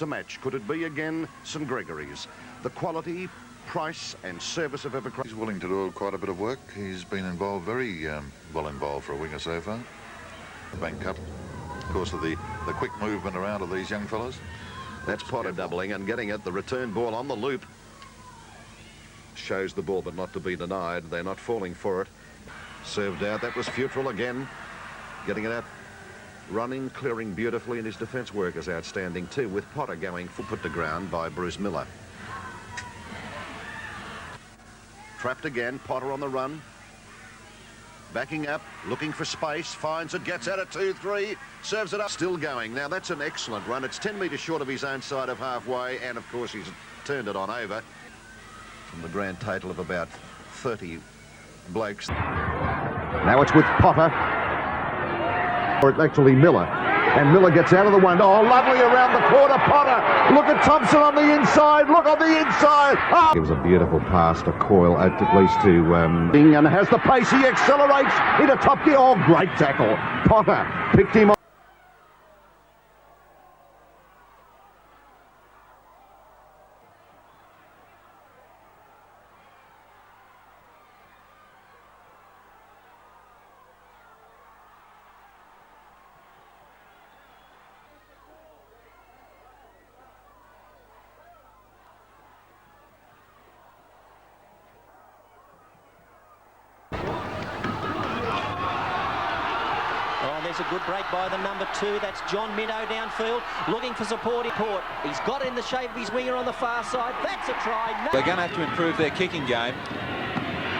to match. Could it be again St Gregory's? The quality, price and service of Evercross. He's willing to do quite a bit of work. He's been involved, very well involved for a winger so far. Bank Cup, of course, of the quick movement around of these young fellas. That's Potter doubling and getting it. The return ball on the loop. Shows the ball but not to be denied. They're not falling for it. Served out. That was futile again. Getting it out. Running, clearing beautifully, and his defence work is outstanding too, with Potter going full put to ground by Bruce Miller. Trapped again, Potter on the run. Backing up, looking for space, finds it, gets at it, 2-3, serves it up. Still going. Now that's an excellent run. It's 10 metres short of his own side of halfway, and of course he's turned it on over. From the grand total of about 30 blokes. Now it's with Potter. Or it's actually Miller. And Miller gets out of the one. Oh, lovely around the corner, Potter. Look at Thompson on the inside. Look on the inside. Oh. It was a beautiful pass to Coyle, at least to... and has the pace. He accelerates into top gear. Oh, great tackle. Potter picked him up. There's a good break by the number 2. That's John Minto downfield, looking for support. He's got it in the shape of his winger on the far side. That's a try. They're going to have to improve their kicking game.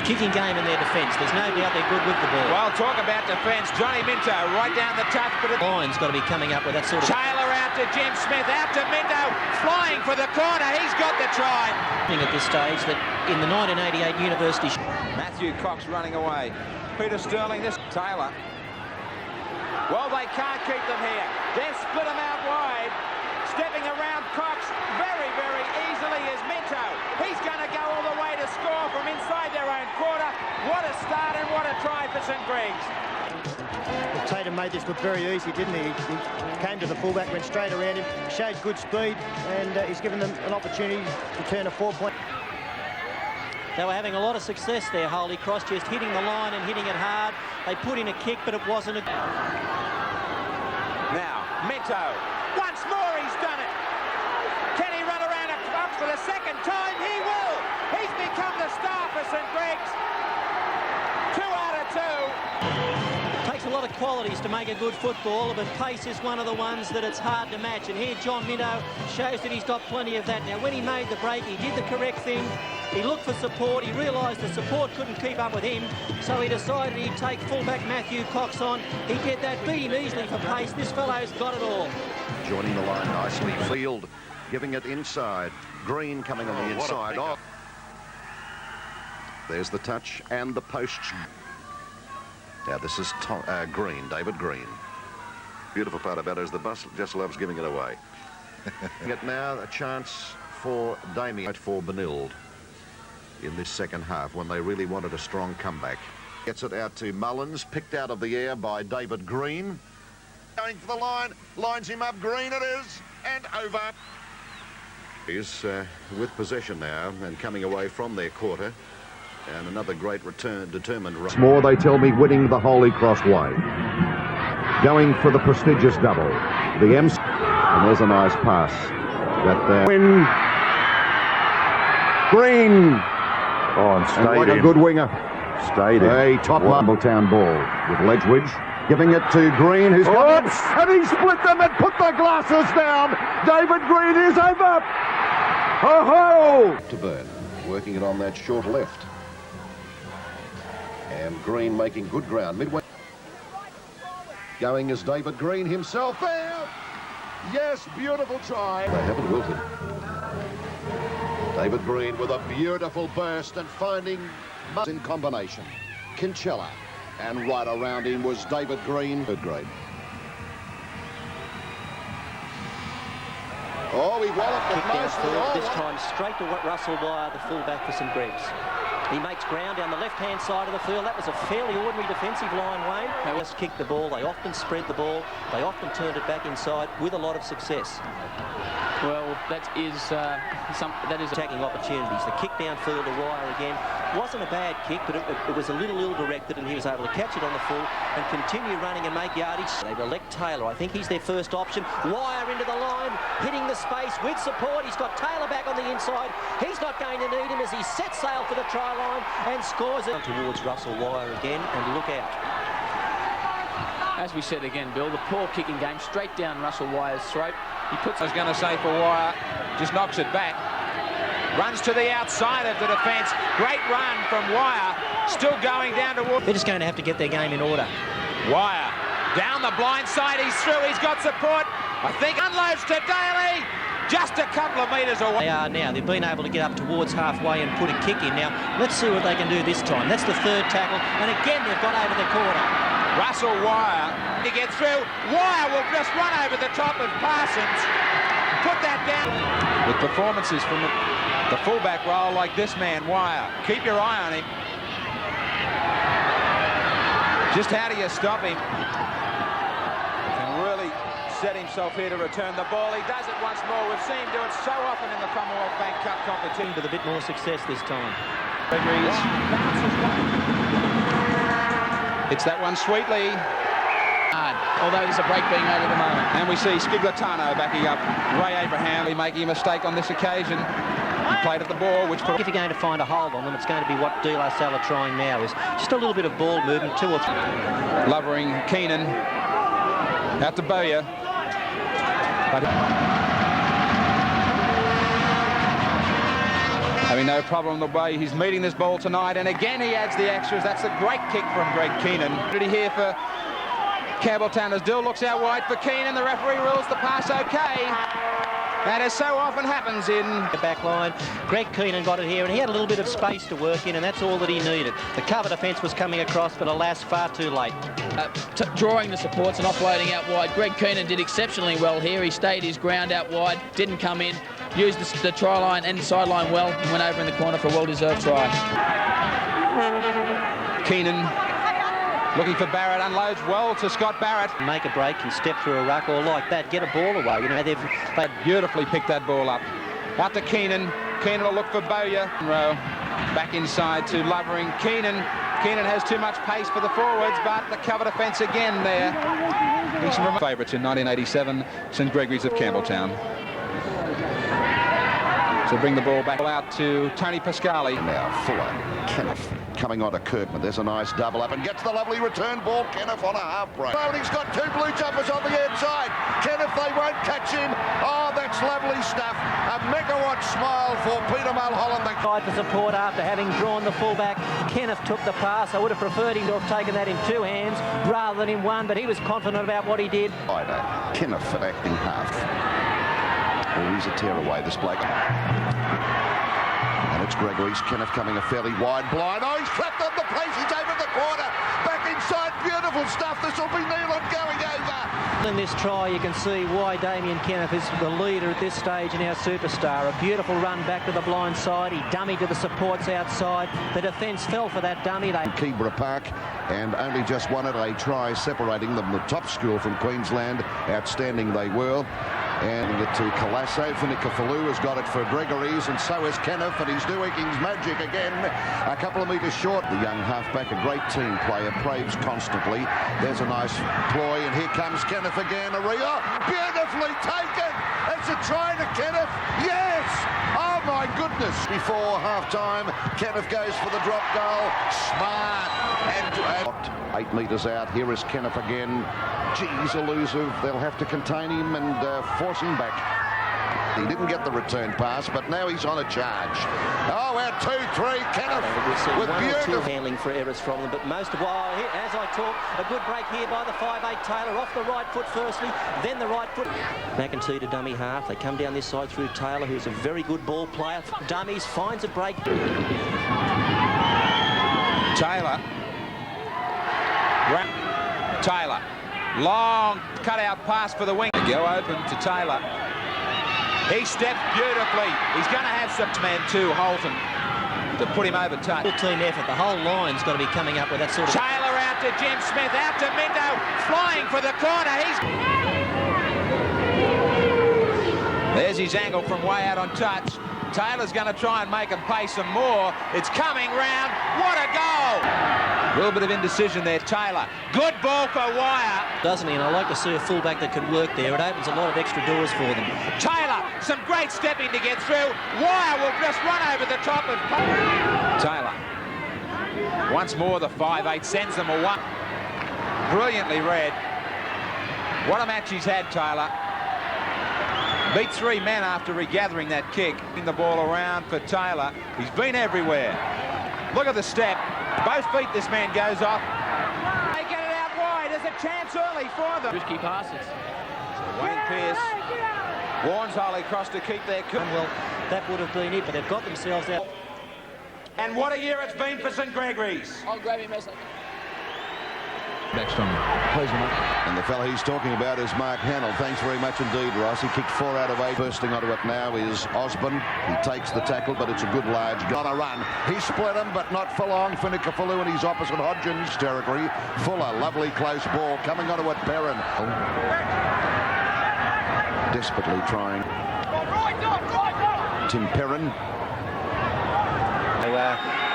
Kicking game in their defence. There's no doubt they're good with the ball. Well, talk about defence. Johnny Minto right down the touch, but Line's got to be coming up with that sort of... Taylor out to Jim Smith, out to Minto, flying for the corner. He's got the try. At this stage that in the 1988 University... Matthew Cox running away. Peter Sterling, this Taylor. Well, they can't keep them here. They've split them out wide. Stepping around Cox very, very easily is Minto. He's going to go all the way to score from inside their own quarter. What a start and what a try for St Greg's. Well, Tatum made this look very easy, didn't he? He came to the fullback, went straight around him, showed good speed, and he's given them an opportunity to turn a 4-point. They were having a lot of success there, Holy Cross, just hitting the line and hitting it hard. They put in a kick, but it wasn't a... Now, Minto. Once more he's done it. Can he run around a box for the second time? He will. He's become the star for St Greg's. 2 out of 2. It takes a lot of qualities to make a good footballer, but pace is one of the ones that it's hard to match. And here John Minto shows that he's got plenty of that. Now, when he made the break, he did the correct thing. He looked for support. He realised the support couldn't keep up with him, so he decided he'd take fullback Matthew Cox on. He did that, beat him easily for pace. This fellow's got it all. Joining the line nicely. Field giving it inside. Greene coming on the inside. Oh. There's the touch and the post. Now this is Greene, David Greene. Beautiful part about it is the bus just loves giving it away. It now a chance for Damian for Benilde in this second half when they really wanted a strong comeback. Gets it out to Mullins, picked out of the air by David Greene. Going for the line, lines him up, Greene it is, and over. He's with possession now and coming away from their quarter. And another great return, determined run. More, they tell me, winning the Holy Cross way. Going for the prestigious double. The MC, and there's a nice pass. That Quinn, Greene. Oh, and stayed like in. A good winger. Stayed in. A top Marbletown ball with Ledgewidge. Giving it to Greene, who's got it, and he split them and put the glasses down. David Greene is over. Oh-ho! To Burn, working it on that short left. And Greene making good ground. Midway. Going is David Greene himself there. Yes, beautiful try. They haven't wilted. David Greene with a beautiful burst and finding in combination. Kinchella. And right around him was David Greene. Third grade. Oh, he walloped it Kick down nicely. forward, this time straight to Russell Wyer, the fullback for St Greg's. He makes ground down the left-hand side of the field. That was a fairly ordinary defensive line, Wayne. They just kicked the ball. They often spread the ball. They often turned it back inside with a lot of success. Well, that is attacking opportunities. The kick downfield to Wyer again wasn't a bad kick, but it was a little ill-directed, and he was able to catch it on the full and continue running and make yardage. They elect Taylor. I think he's their first option. Wyer into the line, hitting the space with support. He's got Taylor back on the inside. He's not going to need him as he sets sail for the try line and scores it. Towards Russell Wyer again, and look out. As we said again, Bill, the poor kicking game straight down Russell Wyer's throat. He puts. I was going to say for Wyer, just knocks it back. Runs to the outside of the defence. Great run from Wyer. Still going down towards. They're just going to have to get their game in order. Wyer down the blind side. He's through. He's got support. I think unloads to Daly. Just a couple of metres away. They are now. They've been able to get up towards halfway and put a kick in. Now, let's see what they can do this time. That's the third tackle. And again, they've got over the corner. Russell Wyer to get through. Wyer will just run over the top of Parsons. Put that down. With performances from the fullback role like this man, Wyer. Keep your eye on him. Just how do you stop him? Can really set himself here to return the ball. He does it once more. We've seen him do it so often in the Commonwealth Bank Cup competition. With a bit more success this time. Gregory's. It's that one sweetly. Although there's a break being made at the moment. And we see Skiglatano backing up Ray Abraham, making a mistake on this occasion. He played at the ball, which put... If you're going to find a hold on them, it's going to be what De La Salle are trying now, is just a little bit of ball movement, 2 or 3. Lovering Keenan out to Bowyer. But having no problem the way he's meeting this ball tonight, and again he adds the extras. That's a great kick from Greg Keenan. Ready here for Campbelltown as Dill looks out wide for Keenan. The referee rules the pass okay. And as so often happens in the back line, Greg Keenan got it here, and he had a little bit of space to work in, and that's all that he needed. The cover defence was coming across, but alas, far too late. Drawing the supports and offloading out wide. Greg Keenan did exceptionally well here. He stayed his ground out wide, didn't come in, used the try line and sideline well, and went over in the corner for a well-deserved try. Keenan looking for Barrett, unloads well to Scott Barrett. Make a break and step through a ruck, or like that, get a ball away. You know, they've beautifully picked that ball up. Out to Keenan. Keenan will look for Bowyer. Row back inside to Lovering. Keenan has too much pace for the forwards, but the cover defence again there. He's from favourites in 1987, St Gregory's of Campbelltown. So bring the ball back out to Tony Pascali. Now Fuller, Kenniff coming on to Kirkman. There's a nice double up and gets the lovely return ball. Kenniff on a half break. Oh, and he's got 2 blue jumpers on the outside. Kenniff, they won't catch him. Oh, that's lovely stuff. A megawatt smile for Peter Mulholland. Tried for support after having drawn the fullback. Kenniff took the pass. I would have preferred him to have taken that in 2 hands rather than in 1, but he was confident about what he did. Kenniff acting half. Oh, he's a tearaway, this bloke. And it's Gregory's. Kenniff coming a fairly wide blind. Oh, he's flapped on the place. He's over the corner. Back inside. Beautiful stuff. This will be Neelan going over. In this try, you can see why Damian Kenniff is the leader at this stage and our superstar. A beautiful run back to the blind side. He dummied to the supports outside. The defence fell for that dummy. Keebra Park, and only just won it. A try separating them. The top school from Queensland. Outstanding they were. And it to Colasso. Finekifolau has got it for Gregory's, and so is Kenniff, and he's doing his magic again. A couple of metres short. The young halfback, a great team player, praves constantly. There's a nice ploy, and here comes Kenniff again. Aria, beautifully taken. It's a try to Kenniff. Yes! Oh my goodness! Before half-time, Kenniff goes for the drop goal. Smart. And 8 metres out. Here is Kenniff again. Geez, elusive. They'll have to contain him and force him back. He didn't get the return pass, but now he's on a charge. Oh, out 2-3. Kenniff with beautiful handling for errors from them, but most of all, as I talk, a good break here by the 5'8" Taylor, off the right foot firstly, then the right foot. McEntee to dummy half. They come down this side through Taylor, who's a very good ball player. Dummies, finds a break. Taylor. Long cut-out pass for the wing. Go open to Taylor. He steps beautifully. He's going to have some man too, Holton. to put him over touch. Full team effort. The whole line's got to be coming up with that sort of... Taylor out to Jim Smith, out to Minto, flying for the corner. There's his angle from way out on touch. Taylor's going to try and make him pay some more. It's coming round. What a goal! A little bit of indecision there, Taylor. Good ball for Wyer. Doesn't he? And I like to see a fullback that can work there. It opens a lot of extra doors for them. Taylor, some great stepping to get through. Wyer will just run over the top of Taylor. Once more, the 5'8" sends them a one. Brilliantly read. What a match he's had, Taylor. Beat 3 men after regathering that kick. The ball around for Taylor. He's been everywhere. Look at the step. Both feet this man goes off. They get it out wide. There's a chance early for them. Risky passes. So Wayne-Pearce warns Holy Cross to keep their... Well, that would have been it, but they've got themselves out. And what a year it's been for St Gregory's. Oh, Gravy message. Next on, please, Mark. And the fellow he's talking about is Mark Hannell. Thanks very much indeed, Ross. He kicked 4 out of 8. Bursting onto it now is Osborne. He takes the tackle, but it's a good large goal. On a run. He split him, but not for long. Finekifolau and he's opposite Hodgins territory. Fuller, lovely close ball. Coming onto it, Perrin. Desperately trying. Tim Perrin.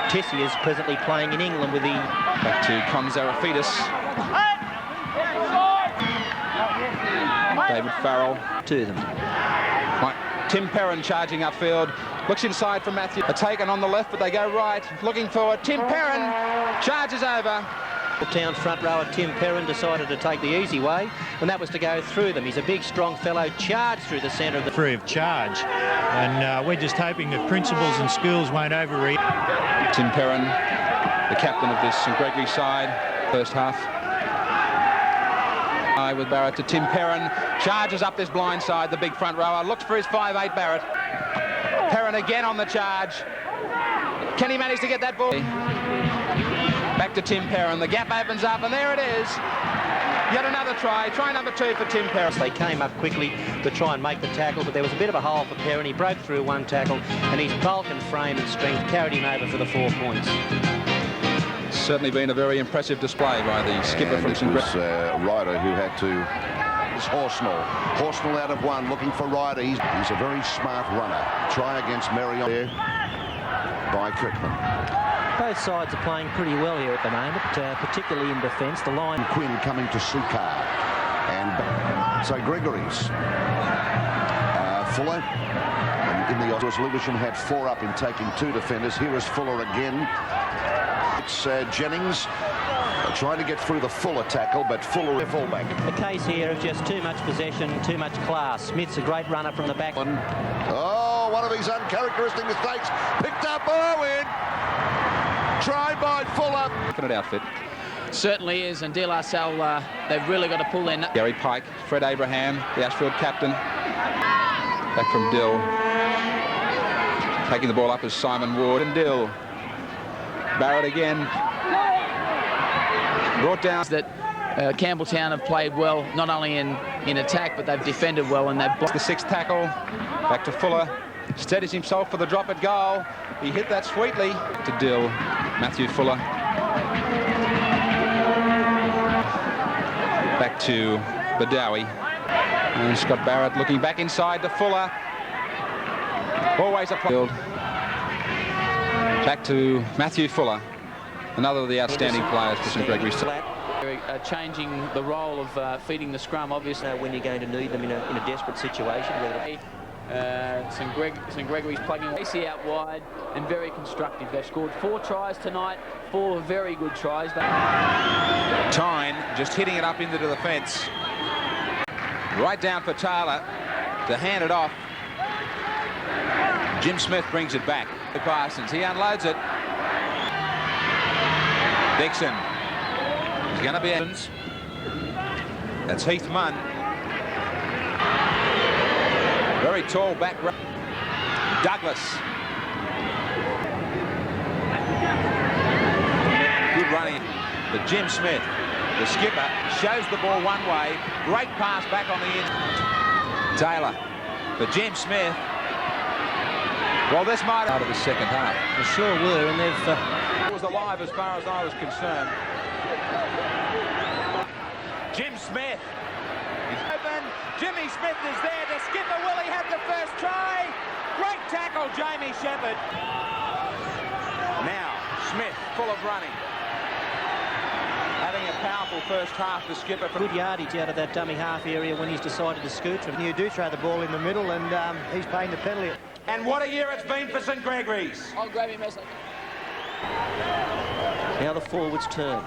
Tisi is presently playing in England with the... Back to Conzarafidis. David Farrell to them. Right. Tim Perrin charging upfield. Looks inside for Matthew. A taken on the left, but they go right. Looking forward. Tim Perrin charges over. The town front rower Tim Perrin decided to take the easy way, and that was to go through them. He's a big, strong fellow, charged through the centre of the... Free of charge. And we're just hoping that principals and schools won't overreach. Tim Perrin, the captain of this St Gregory side, first half. With Barrett to Tim Perrin, charges up this blind side, the big front rower, looks for his 5'8" Barrett. Perrin again on the charge. Can he manage to get that ball? Back to Tim Perrin, the gap opens up, and there it is. Yet another try number 2 for Tim Perrin. They came up quickly to try and make the tackle, but there was a bit of a hole for Perrin. He broke through one tackle, and his bulk and frame and strength carried him over for the 4 points. It's certainly been a very impressive display by the skipper from St Gregory. Ryder who had to... It's Horsnell. Horsnell out of 1, looking for Ryder. He's a very smart runner. Try against Marion there by Kirkman. Both sides are playing pretty well here at the moment, particularly in defence. The line... Quinn coming to Sukar. And so Gregory's. Fuller. And in the odds, Lewisham had 4 up in taking 2 defenders. Here is Fuller again. It's Jennings trying to get through the Fuller tackle, but Fuller a fullback. The case here of just too much possession, too much class. Smith's a great runner from the back. Oh, one of his uncharacteristic mistakes. Picked up Owen. Tried by Fuller. Definite outfit. Certainly is, and De La Salle, they've really got to pull their... Gary Pike, Fred Abraham, the Ashfield captain. Back from Dill. Taking the ball up is Simon Ward and Dill. Barrett again. Brought down. That Campbelltown have played well, not only in attack, but they've defended well, and they've... The 6th tackle. Back to Fuller. Steadies himself for the drop at goal. He hit that sweetly to Dill. Matthew Fuller. Back to Badawi. And Scott Barrett looking back inside to Fuller. Always a field. Back to Matthew Fuller. Another of the outstanding players for St Gregory's. Changing the role of feeding the scrum, obviously. When you're going to need them in a desperate situation. St Gregory's plugging Lacey out wide and very constructive. They've scored 4 tries tonight, 4 very good tries. Tyne just hitting it up into the fence. Right down for Taylor to hand it off. Jim Smith brings it back to Parsons. He unloads it. Dixon. He's going to be Evans. That's Heath Munn. Very tall back row. Douglas. Good running. But Jim Smith, the skipper, shows the ball one way. Great pass back on the end. Taylor. But Jim Smith Well, this might out of the second half. They sure were, and they've... It was alive as far as I was concerned. Jim Smith. He's open. Jimmy Smith is there to skipper. Will he have the first try? Great tackle, Jamie Shepherd. Now, Smith, full of running. Having a powerful first half, the skipper. Good yardage out of that dummy half area when he's decided to scoot. You do throw the ball in the middle, and he's paying the penalty. And what a year it's been for St Gregory's. I'll grab him, Messi. Now the forwards turn.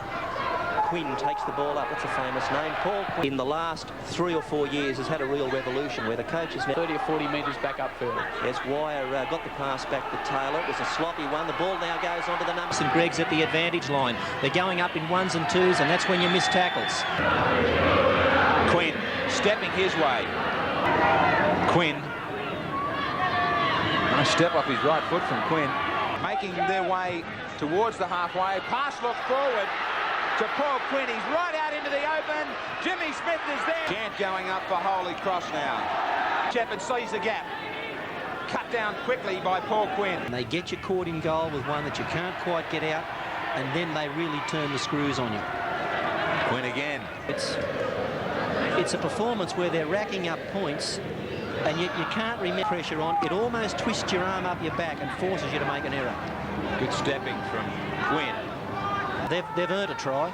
Quinn takes the ball up. That's a famous name. Paul Quinn, in the last 3 or 4 years, has had a real revolution where the coach is now 30 or 40 metres back up further. Yes, Wyer got the pass back to Taylor. It was a sloppy one. The ball now goes onto the number. St Greg's at the advantage line. They're going up in 1s and 2s, and that's when you miss tackles. Quinn stepping his way. Quinn. Nice step off his right foot from Quinn. Making their way towards the halfway. Pass look forward to Paul Quinn. He's right out into the open. Jimmy Smith is there. Chant going up for Holy Cross now. Shepherd sees the gap. Cut down quickly by Paul Quinn. And they get you caught in goal with one that you can't quite get out, and then they really turn the screws on you. Quinn again. It's a performance where they're racking up points, and yet you can't remember pressure on. It almost twists your arm up your back and forces you to make an error. Good stepping from Quinn. They've earned a try.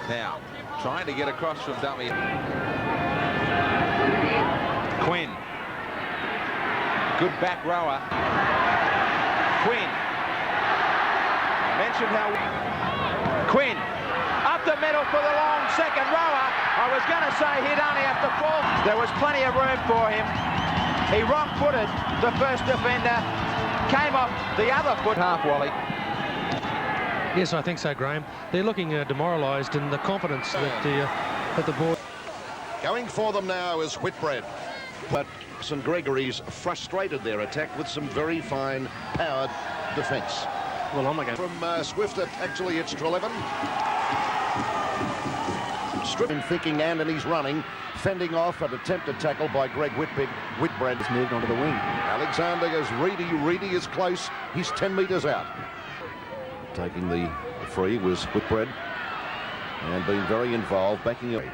Now, trying to get across from dummy. Quinn. Good back rower. Quinn. Mentioned how... Quinn. Up the middle for the long second rower. I was going to say he'd only have to fall. There was plenty of room for him. He wrong-footed the first defender. Came off the other foot. Half volley. Yes, I think so, Graham. They're looking demoralised, and the confidence that the board... Going for them now is Whitbread. But St Gregory's frustrated their attack with some very fine powered defence. Well, I'm again. From Swift, actually it's Treleaven. Stripping, thinking, and he's running. Fending off an attempted tackle by Greg Whitbread. Has moved onto the wing. Alexander goes Reedy is close. He's 10 metres out. Taking the free was Whitbread and being very involved, backing it.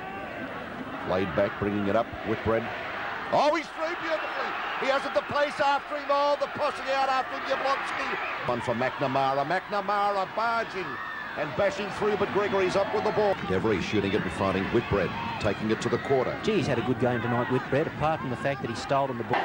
Laid back, bringing it up, Whitbread. Oh, he's through beautifully. He hasn't the pace after him. Oh, the pushing out after him, Jablonski. One for McNamara. McNamara barging and bashing through, but Gregory's up with the ball. Devery shooting it and finding Whitbread, taking it to the quarter. Gee, he's had a good game tonight, Whitbread, apart from the fact that he stole on the ball.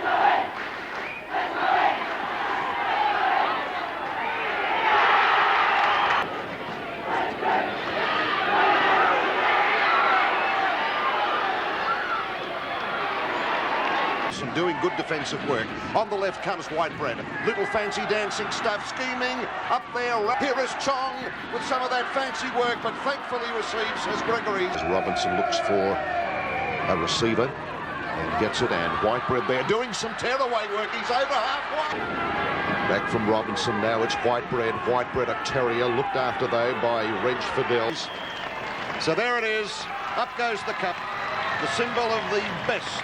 Doing good defensive work. On the left comes Whitbread. Little fancy dancing stuff, scheming. Up there, here is Chong with some of that fancy work, but thankfully receives as Gregory. Robinson looks for a receiver and gets it, and Whitbread there doing some tearaway work. He's over halfway. Back from Robinson now, it's Whitbread. Whitbread, a terrier, looked after though by Reg Fidels. So there it is. Up goes the cup. The symbol of the best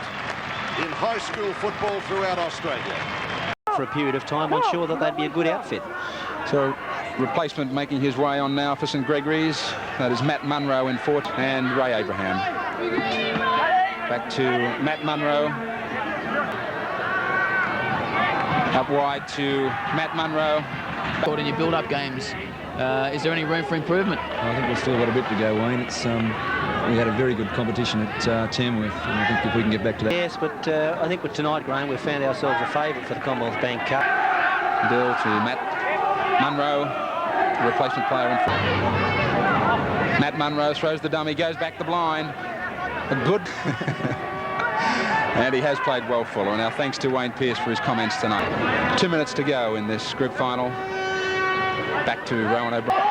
in high school football throughout Australia. For a period of time, I'm sure that they'd be a good outfit. So, replacement making his way on now for St Gregory's. That is Matt Munro in fourth and Ray Abraham. Back to Matt Munro. Up wide to Matt Munro. In your build-up games, is there any room for improvement? I think we've still got a bit to go, Wayne. It's we had a very good competition at Tamworth, and I think if we can get back to that. Yes, but I think with tonight, Graham, we've found ourselves a favourite for the Commonwealth Bank Cup. Bill to Matt Munro, replacement player in front. Matt Munro throws the dummy, goes back the blind. A good... And he has played well, Fuller. Now, thanks to Wayne Pearce for his comments tonight. 2 minutes to go in this group final. Back to Rowan O'Brien.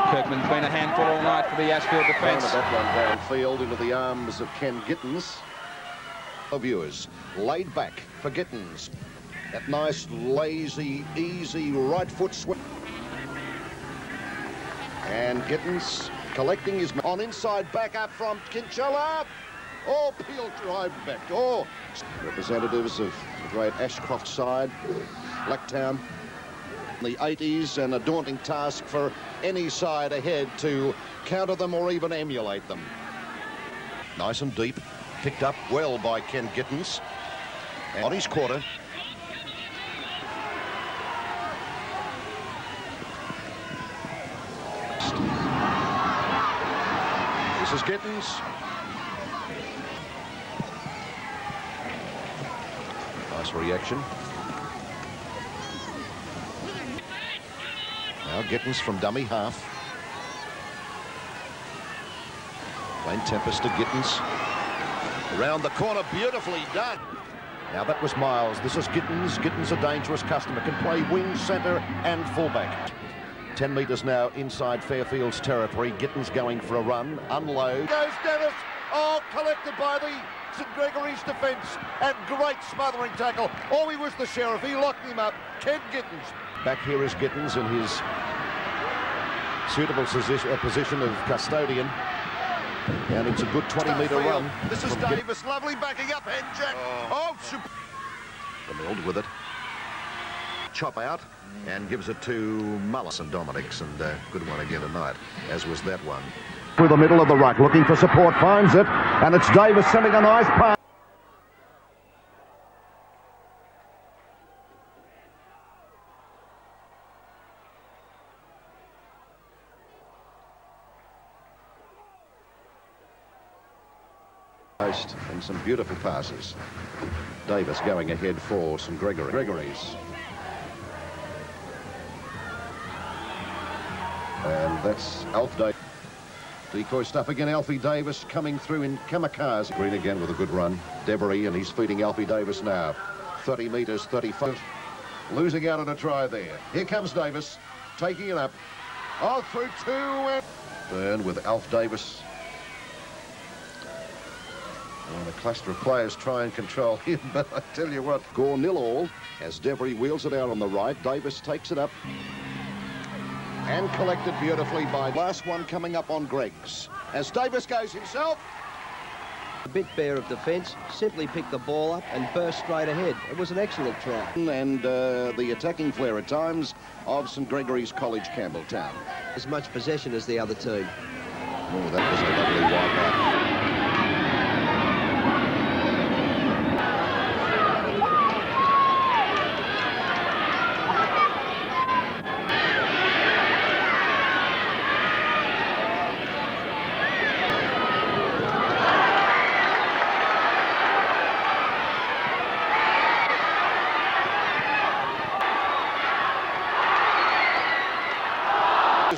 Kirkman's been a handful all night for the Ashfield defence. That one downfield into the arms of Ken Gittens. Viewers laid back for Gittens. That nice, lazy, easy right foot swing. And Gittens collecting his on inside back up from Kinchella. Oh, Peel drive back. Oh, representatives of the great Ashcroft side, Blacktown. The 80s, and a daunting task for any side ahead to counter them or even emulate them. Nice and deep, picked up well by Ken Gittens. And on his quarter. This is Gittens. Nice reaction. Now Gittens from dummy half. Vane-Tempest to Gittens. Around the corner, beautifully done. Now that was Miles. This is Gittens. Gittens, a dangerous customer, can play wing, centre and fullback. 10 metres now inside Fairfield's territory. Gittens going for a run. Unload. Goes Dennis. Oh, collected by the St Gregory's defence. And great smothering tackle. Oh, he was the sheriff. He locked him up. Ken Gittens. Back here is Gittens in his suitable position of custodian. And it's a good 20-metre run. This is Davis, lovely backing up, and Jack. Oh, Vermilled with it. Chop out and gives it to Mullis and Dominics, and good one again tonight, as was that one. Through the middle of the ruck, looking for support, finds it, and it's Davis sending a nice pass. And some beautiful passes. Davis going ahead for St Gregory's. And that's Alf Davis. Decoy stuff again. Alfie Davis coming through in kamikaze. Greene again with a good run. Devery, and he's feeding Alfie Davis now. 30 metres, 35. Losing out on a try there. Here comes Davis, taking it up. Oh, through two. And Perrin with Alf Davis. And a cluster of players try and control him, but I tell you what, Gore 0-all as Devery wheels it out on the right. Davis takes it up and collected beautifully by last one coming up on Greggs. As Davis goes himself. A bit bare of defence, simply picked the ball up and burst straight ahead. It was an excellent try. And the attacking flair at times of St Gregory's College, Campbelltown. As much possession as the other team. Oh, that was a lovely wipe out.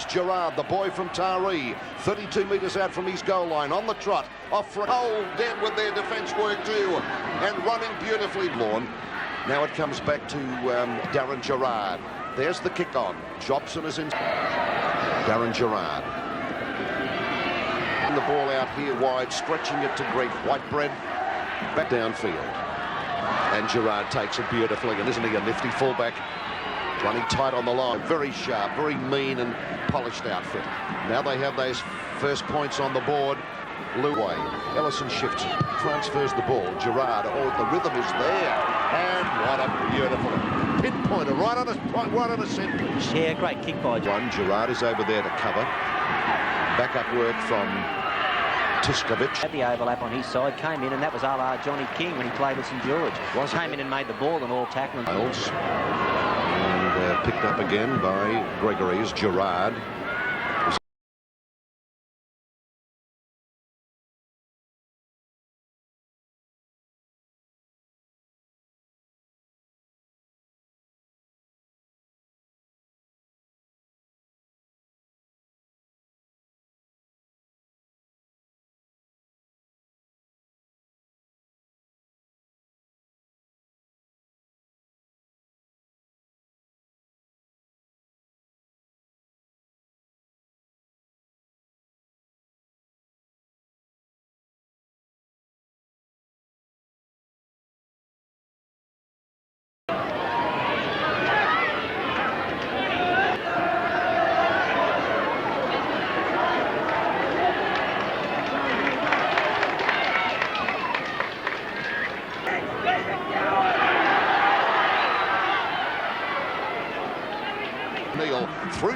Girard, the boy from Taree, 32 metres out from his goal line, on the trot, off front. Oh, dead with their defence work too, and running beautifully. Lawn. Now it comes back to Darren Girard. There's the kick on. Jobson is in. Darren Girard. The ball out here wide, stretching it to Greg Whitbread. Back downfield. And Girard takes it beautifully, and isn't he a nifty fullback? Running tight on the line, very sharp, very mean and polished outfit. Now they have those first points on the board. Wyer. Ellison shifts, transfers the ball. Girard, oh, the rhythm is there. And what a beautiful pinpointer, right on a set piece. Yeah, great kick by one. Girard is over there to cover. Backup work from Tiskovich. Had the overlap on his side, came in, and that was a la Johnny King when he played at St George. Came in and made the ball and all tackling. And picked up again by Gregory's Girard.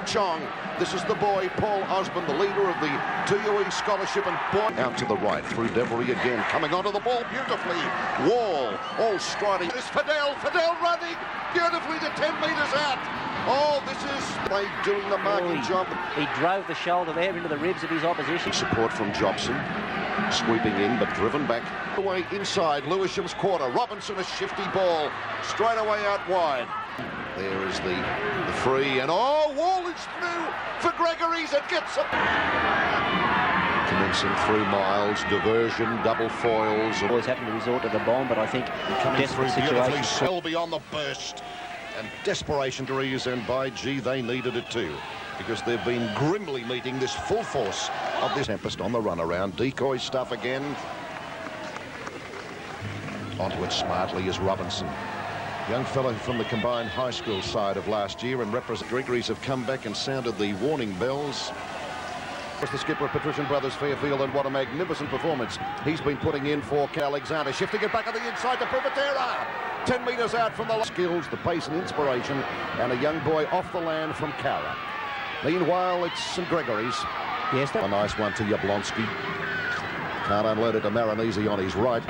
Chong. This is the boy, Paul Osborne, the leader of the TUE scholarship, and boy out to the right through Devery again, coming onto the ball beautifully. Wall, all striding. This Fidel running beautifully to 10 metres out. Oh, this is they doing the marking job. He drove the shoulder there into the ribs of his opposition. Support from Jobson, sweeping in but driven back. Away inside Lewisham's quarter. Robinson, a shifty ball, straight away out wide. There is the free, and oh, Wall is through for Gregory's. It gets up. Commencing through Miles, diversion, double foils. Always having to resort to the bomb, but I think coming through beautifully. situations. Selby on the burst, and desperation to ease, and by gee, they needed it too, because they've been grimly meeting this full force of this Tempest on the run around. Decoy stuff again. Onto it smartly is Robinson. Young fellow from the combined high school side of last year, and Gregory's have come back and sounded the warning bells. The skipper of Patrician Brothers Fairfield, and what a magnificent performance he's been putting in for Alexander, shifting it back on the inside to Privatera. 10 metres out from the skills, the pace and inspiration, and a young boy off the land from Cara. Meanwhile, it's St Gregory's. Yes, a nice one to Jablonski. Can't unload it to Maronese on his right.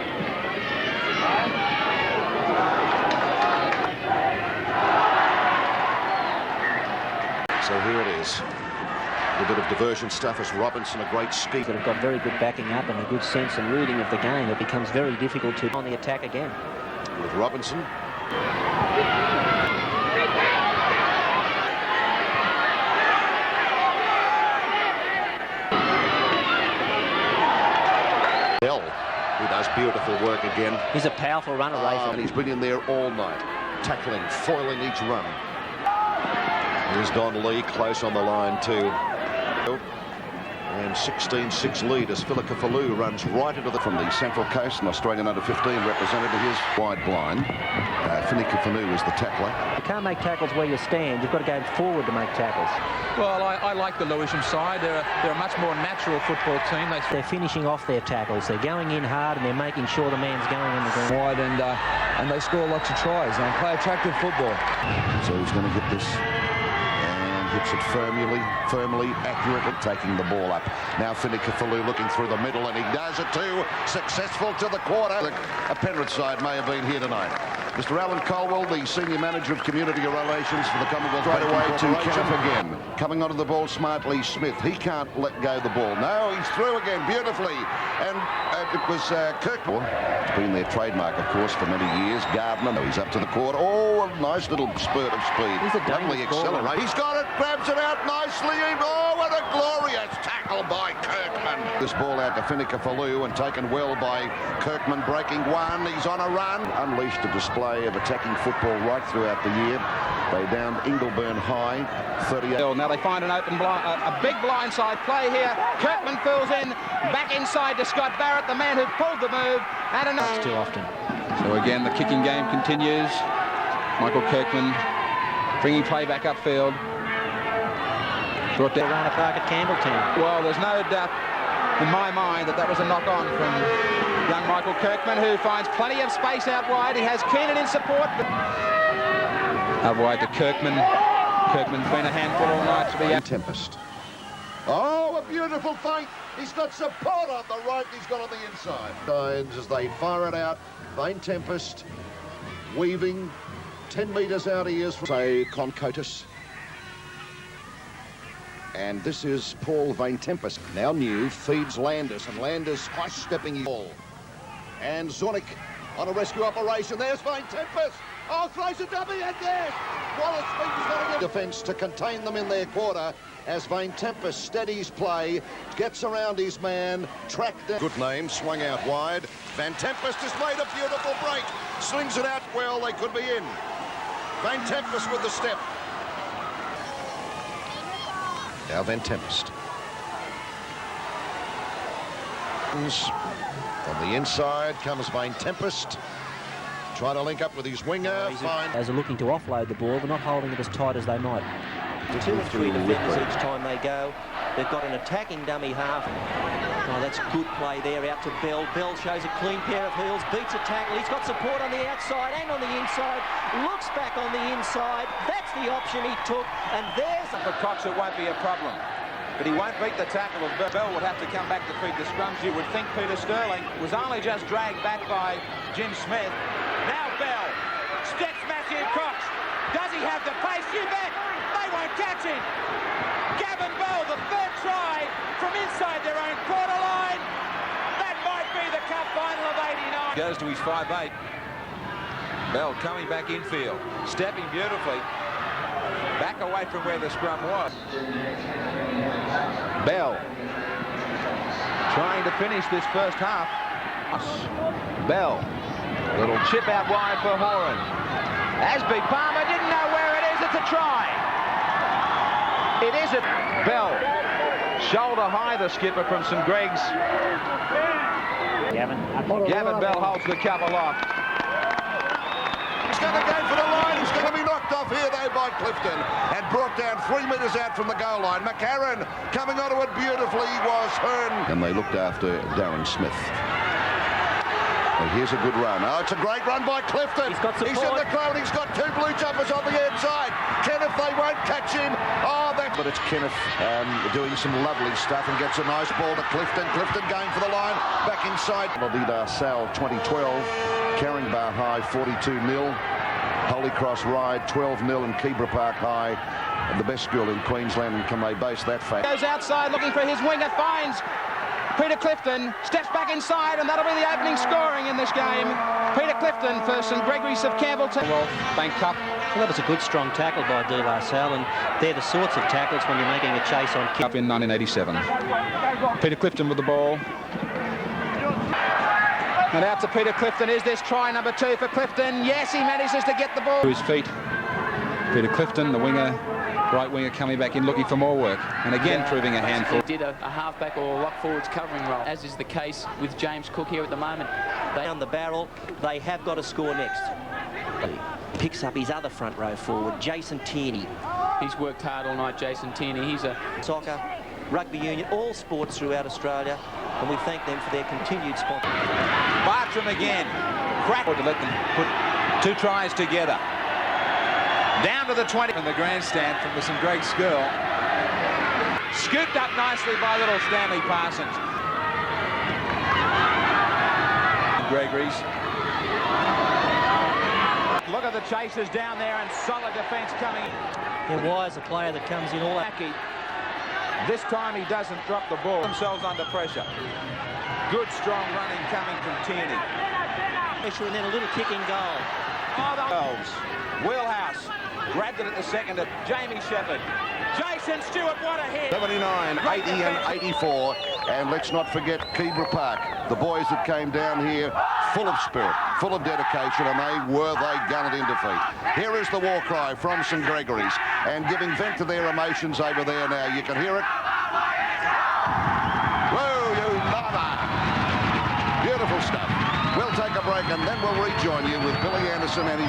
So here it is. A bit of diversion stuff as Robinson, a great ski. That have got very good backing up and a good sense and reading of the game. It becomes very difficult to on the attack again. With Robinson. Bell, who does beautiful work again. He's a powerful runner, Rafe. And he's been in there all night, tackling, foiling each run. Here's Don Lee close on the line too. And 16-6 lead as Finekifolau runs right into from the Central Coast, and Australian under-15 representative. Here's wide blind. Finekifolau is the tackler. You can't make tackles where you stand. You've got to go forward to make tackles. Well, I like the Lewisham side. They're a much more natural football team. They're finishing off their tackles. They're going in hard and they're making sure the man's going in the ground. Wide, and they score lots of tries and play attractive football. So he's going to get this. Hits it firmly, accurately, taking the ball up. Now Finekifolau looking through the middle, and he does it too. Successful to the quarter. A Penrith side may have been here tonight. Mr. Alan Colwell, the Senior Manager of Community Relations for the Commonwealth. Right away to Kenniff again. Coming onto the ball smartly, Smith. He can't let go the ball. No, he's through again beautifully. And it was Kirkman. It's been their trademark, of course, for many years. Gardner, he's up to the quarter. Oh, a nice little spurt of speed. He's a lovely accelerate. He's got it, grabs it out nicely. Oh, what a glorious tackle by Kirkman. This ball out to Finekifolau and taken well by Kirkman, breaking one. He's on a run. Unleashed a display of attacking football right throughout the year. They downed Ingleburn High, 38. Now they find an open blind, a big blindside play here. Kirkman fills in, back inside to Scott Barrett, the man who pulled the move. And That's too often. So again, the kicking game continues. Michael Kirkman bringing play back upfield. Brought down around a park at Campbelltown. Well, there's no doubt in my mind that was a knock-on from young Michael Kirkman, who finds plenty of space out wide. He has Keenan in support. Out wide to Kirkman. Kirkman's been a handful all night to be out. Tempest. Oh, a beautiful feint. He's got support on the right. He's got on the inside. As they fire it out, Vane-Tempest weaving 10 metres out he is from, say, Concotus. And this is Paul Vane-Tempest. Now new, feeds Landis, and Landis high-stepping his ball. And Zornick on a rescue operation. There's Vane-Tempest. Oh, throws a dummy in there. Wallace thinks he's going to get defence to contain them in their quarter as Vane-Tempest steadies play, gets around his man, tracked down. Good name, swung out wide. Vane-Tempest has made a beautiful break. Slings it out well, they could be in. Vane-Tempest with the step. Now Vane-Tempest. On the inside comes Vane-Tempest. Trying to link up with his winger. As are looking to offload the ball, they're not holding it as tight as they might. 2 and 3 defenders each time they go. They've got an attacking dummy half. Oh, that's good play there out to Bell. Bell shows a clean pair of heels, beats a tackle. He's got support on the outside and on the inside. Looks back on the inside. That's the option he took. And there's... For Cox, it won't be a problem. But he won't beat the tackle. Bell would have to come back to feed the scrums. You would think Peter Sterling was only just dragged back by Jim Smith. Now Bell steps Matthew Cox. Does he have the pace? You bet. They won't catch him. Gavan Bell, the third try from inside their own quarter line. That might be the cup final of '89. Goes to his 5'8". Bell coming back infield, stepping beautifully. Back away from where the scrum was. Bell trying to finish this first half. Bell, little chip out wide for Horan. Asby Palmer didn't know where it is. It's a try. It is a Bell. Shoulder high, the skipper from St Greg's. Gavan Bell holds the cup aloft. He's going to go for the line. He's going to be knocked off here, though, by Clifton. And brought down 3 metres out from the goal line. McCarron coming onto it beautifully was Hearn. And they looked after Darren Smith. And here's a good run. Oh, it's a great run by Clifton. He's in the crowd. He's got 2 blue jumpers on the outside. Kenniff, they won't catch him. Oh, that... But it's Kenniff doing some lovely stuff and gets a nice ball to Clifton. Clifton going for the line. Back inside. Lodida Sal 2012. Caringbah High 42-0. Holy Cross Ride 12-0 in Keebra Park High. The best school in Queensland, and can they base that fact? Goes outside looking for his winger, finds Peter Clifton, steps back inside, and that'll be the opening scoring in this game. Peter Clifton for St Gregory's of Campbelltown. Well, Bank Cup. Well, that was a good, strong tackle by De La Salle, and they're the sorts of tackles when you're making a chase on kick. Up in 1987. Peter Clifton with the ball. And out to Peter Clifton. Is this try number 2 for Clifton? Yes, he manages to get the ball. To his feet. Peter Clifton, the winger, right winger, coming back in looking for more work. And again, proving a handful. He did a halfback or lock forwards covering role, as is the case with James Cook here at the moment. Down the barrel, they have got to score next. Picks up his other front row forward, Jason Tierney. He's worked hard all night, Jason Tierney. He's a... Soccer, rugby union, all sports throughout Australia, and we thank them for their continued sponsorship. Bartram again. Crack to let them put 2 tries together. Down to the 20 from the grandstand from the St Greg's School. Scooped up nicely by little Stanley Parsons. Gregory's. Look at the chasers down there and solid defence coming. Yeah, Wyer's a player that comes in all that. This time he doesn't drop the ball. Themselves under pressure. Good strong running coming from Tierney. And then a little kicking goal. Oh, the Wheelhouse grabbed it at the second at Jamie Shepherd. Jason Stewart, what a hit! 79, 80 and 84. And let's not forget Keebra Park. The boys that came down here full of spirit, full of dedication, and they gunned in defeat. Here is the war cry from St Gregory's, and giving vent to their emotions over there now. You can hear it. Whoa, you mama! Beautiful stuff. We'll take a break and then we'll rejoin you with Billy Anderson and his